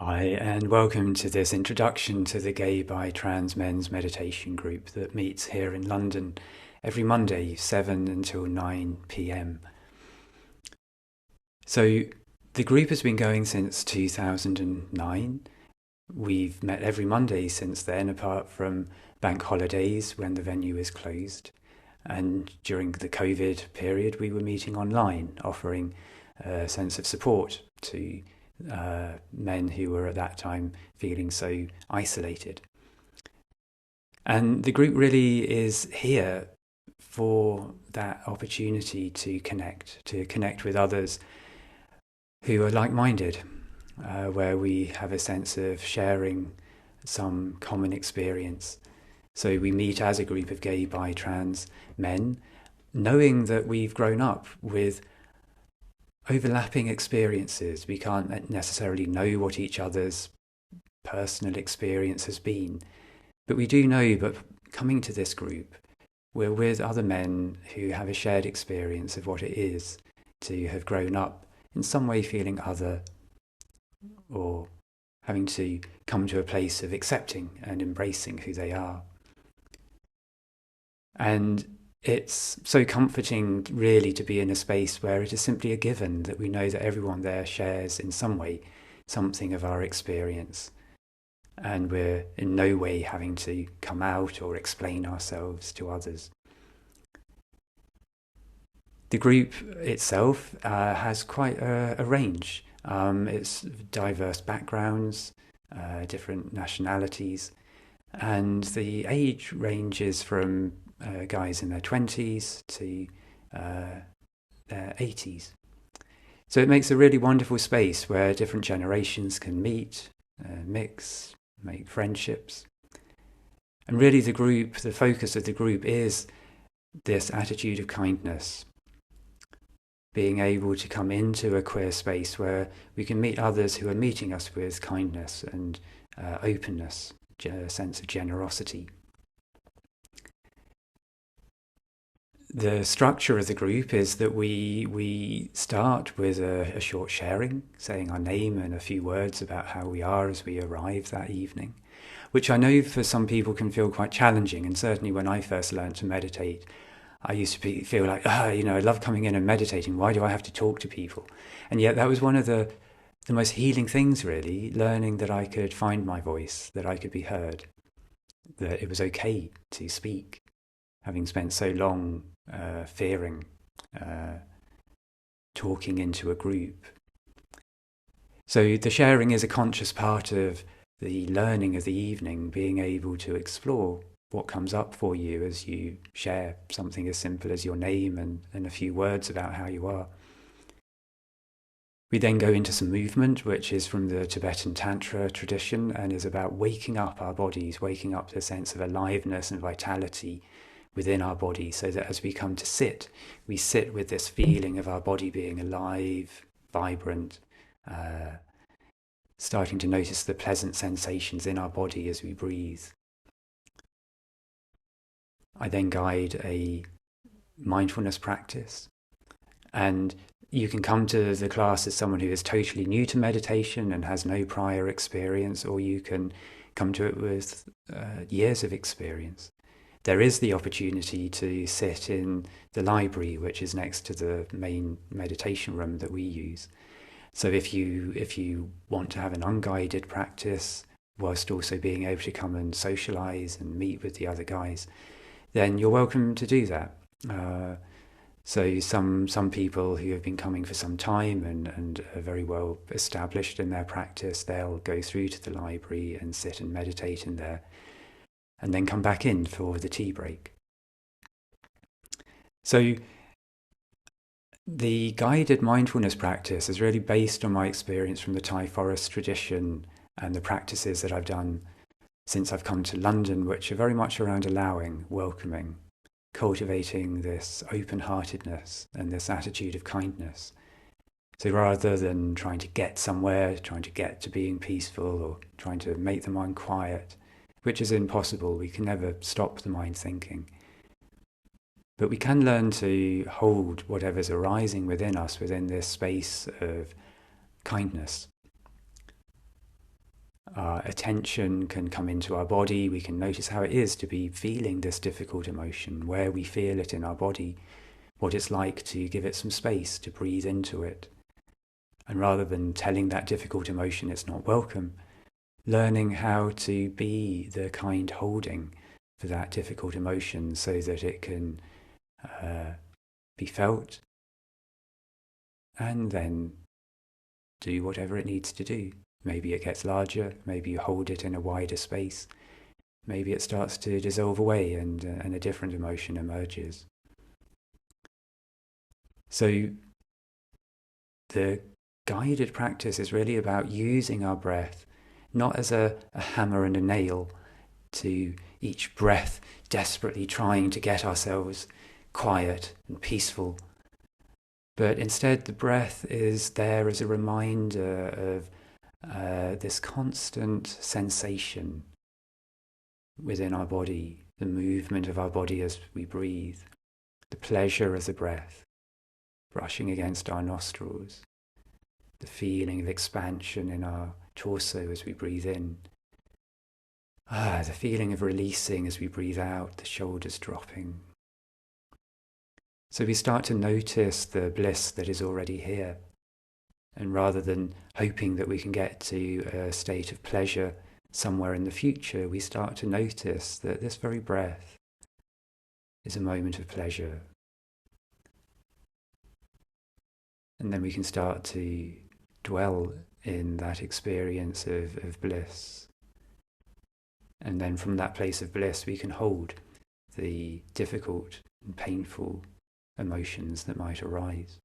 Hi, and welcome to this introduction to the Gay by Trans Men's Meditation Group that meets here in London every Monday, 7 until 9 p.m. So the group has been going since 2009. We've met every Monday since then, apart from bank holidays when the venue is closed. And during the COVID period, we were meeting online, offering a sense of support to men who were at that time feeling so isolated. And the group really is here for that opportunity to connect with others who are like-minded, where we have a sense of sharing some common experience. So we meet as a group of gay, bi, trans men, knowing that we've grown up with overlapping experiences. We can't necessarily know what each other's personal experience has been, but we do know that coming to this group, we're with other men who have a shared experience of what it is to have grown up in some way feeling other, or having to come to a place of accepting and embracing who they are. And it's so comforting, really, to be in a space where it is simply a given that we know that everyone there shares in some way something of our experience, and we're in no way having to come out or explain ourselves to others. The group itself has quite a range. It's diverse backgrounds, different nationalities, and the age ranges from guys in their 20s to their 80s. So it makes a really wonderful space where different generations can meet, mix, make friendships. And really the focus of the group is this attitude of kindness, being able to come into a queer space where we can meet others who are meeting us with kindness and openness, a sense of generosity. The structure of the group is that we start with a short sharing, saying our name and a few words about how we are as we arrive that evening, which I know for some people can feel quite challenging. And certainly when I first learned to meditate, I used to feel like, I love coming in and meditating. Why do I have to talk to people? And yet that was one of the most healing things, really, learning that I could find my voice, that I could be heard, that it was okay to speak, having spent so long fearing talking into a group. So the sharing is a conscious part of the learning of the evening, being able to explore what comes up for you as you share something as simple as your name and a few words about how you are. We then go into some movement, which is from the Tibetan Tantra tradition and is about waking up our bodies, waking up the sense of aliveness and vitality within our body, so that as we come to sit, we sit with this feeling of our body being alive, vibrant, starting to notice the pleasant sensations in our body as we breathe. I then guide a mindfulness practice, and you can come to the class as someone who is totally new to meditation and has no prior experience, or you can come to it with years of experience. There is the opportunity to sit in the library, which is next to the main meditation room that we use. So if you want to have an unguided practice, whilst also being able to come and socialize and meet with the other guys, then you're welcome to do that. So some people who have been coming for some time and are very well established in their practice, they'll go through to the library and sit and meditate in there, and then come back in for the tea break. So the guided mindfulness practice is really based on my experience from the Thai forest tradition and the practices that I've done since I've come to London, which are very much around allowing, welcoming, cultivating this open-heartedness and this attitude of kindness. So rather than trying to get somewhere, trying to get to being peaceful, or trying to make the mind quiet, which is impossible, we can never stop the mind thinking. But we can learn to hold whatever's arising within us, within this space of kindness. Our attention can come into our body. We can notice how it is to be feeling this difficult emotion, where we feel it in our body, what it's like to give it some space, to breathe into it. And rather than telling that difficult emotion it's not welcome, learning how to be the kind holding for that difficult emotion so that it can be felt and then do whatever it needs to do. Maybe it gets larger, maybe you hold it in a wider space, maybe it starts to dissolve away and a different emotion emerges. So the guided practice is really about using our breath not as a hammer and a nail, to each breath desperately trying to get ourselves quiet and peaceful, but instead the breath is there as a reminder of this constant sensation within our body, the movement of our body as we breathe, the pleasure of the breath brushing against our nostrils, the feeling of expansion in our torso as we breathe in, the feeling of releasing as we breathe out, the shoulders dropping. So we start to notice the bliss that is already here. And rather than hoping that we can get to a state of pleasure somewhere in the future, we start to notice that this very breath is a moment of pleasure. And then we can start to dwell in that experience of bliss. And then from that place of bliss, we can hold the difficult and painful emotions that might arise.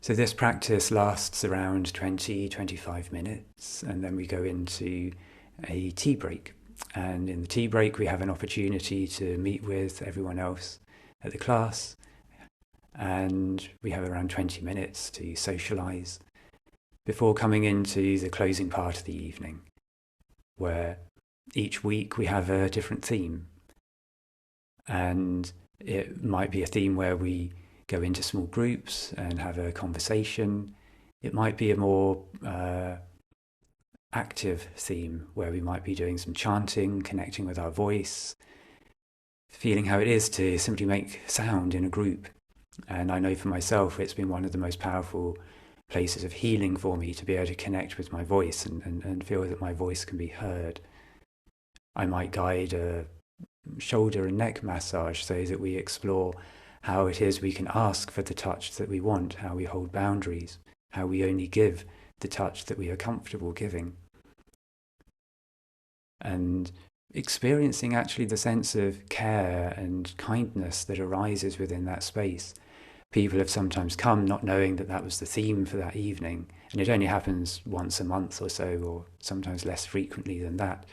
So this practice lasts around 20-25 minutes, and then we go into a tea break. And in the tea break, we have an opportunity to meet with everyone else at the class, and we have around 20 minutes to socialise before coming into the closing part of the evening, where each week we have a different theme. And it might be a theme where we go into small groups and have a conversation. It might be a more active theme where we might be doing some chanting, connecting with our voice, feeling how it is to simply make sound in a group. And I know for myself, it's been one of the most powerful places of healing for me to be able to connect with my voice and feel that my voice can be heard. I might guide a shoulder and neck massage so that we explore how it is we can ask for the touch that we want, how we hold boundaries, how we only give the touch that we are comfortable giving. And experiencing actually the sense of care and kindness that arises within that space. People have sometimes come not knowing that that was the theme for that evening, and it only happens once a month or so, or sometimes less frequently than that.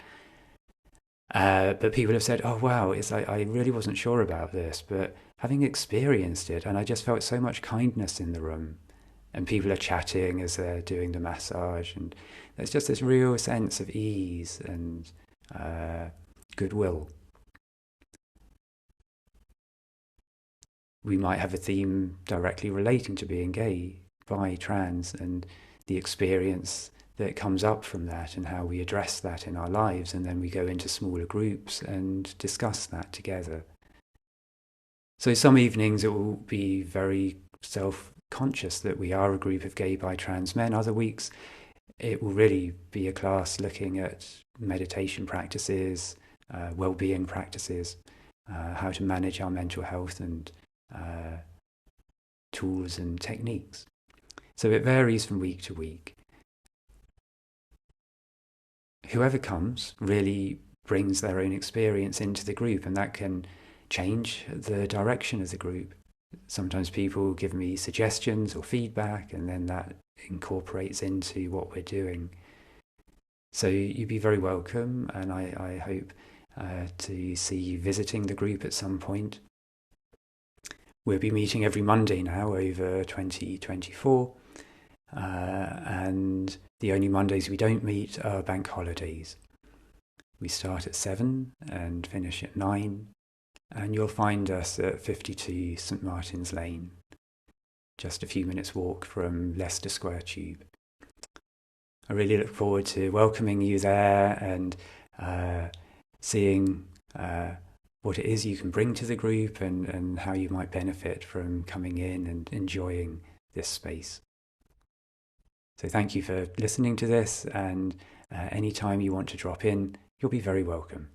But people have said, oh wow, it's like, I really wasn't sure about this, but having experienced it, and I just felt so much kindness in the room. And people are chatting as they're doing the massage, and there's just this real sense of ease and goodwill. We might have a theme directly relating to being gay, bi, trans, and the experience that comes up from that and how we address that in our lives, and then we go into smaller groups and discuss that together. So some evenings it will be very self-conscious that we are a group of gay, bi, trans men. Other weeks it will really be a class looking at meditation practices, well-being practices, how to manage our mental health, and tools and techniques. So it varies from week to week. Whoever comes really brings their own experience into the group, and that can change the direction of the group. Sometimes people give me suggestions or feedback, and then that incorporates into what we're doing. So you'd be very welcome, and I hope to see you visiting the group at some point. We'll be meeting every Monday now over 2024, and the only Mondays we don't meet are bank holidays. We start at 7 and finish at 9, and you'll find us at 52 St Martin's Lane. just a few minutes walk from Leicester Square Tube. I really look forward to welcoming you there and seeing what it is you can bring to the group and how you might benefit from coming in and enjoying this space. So thank you for listening to this, and anytime you want to drop in, you'll be very welcome.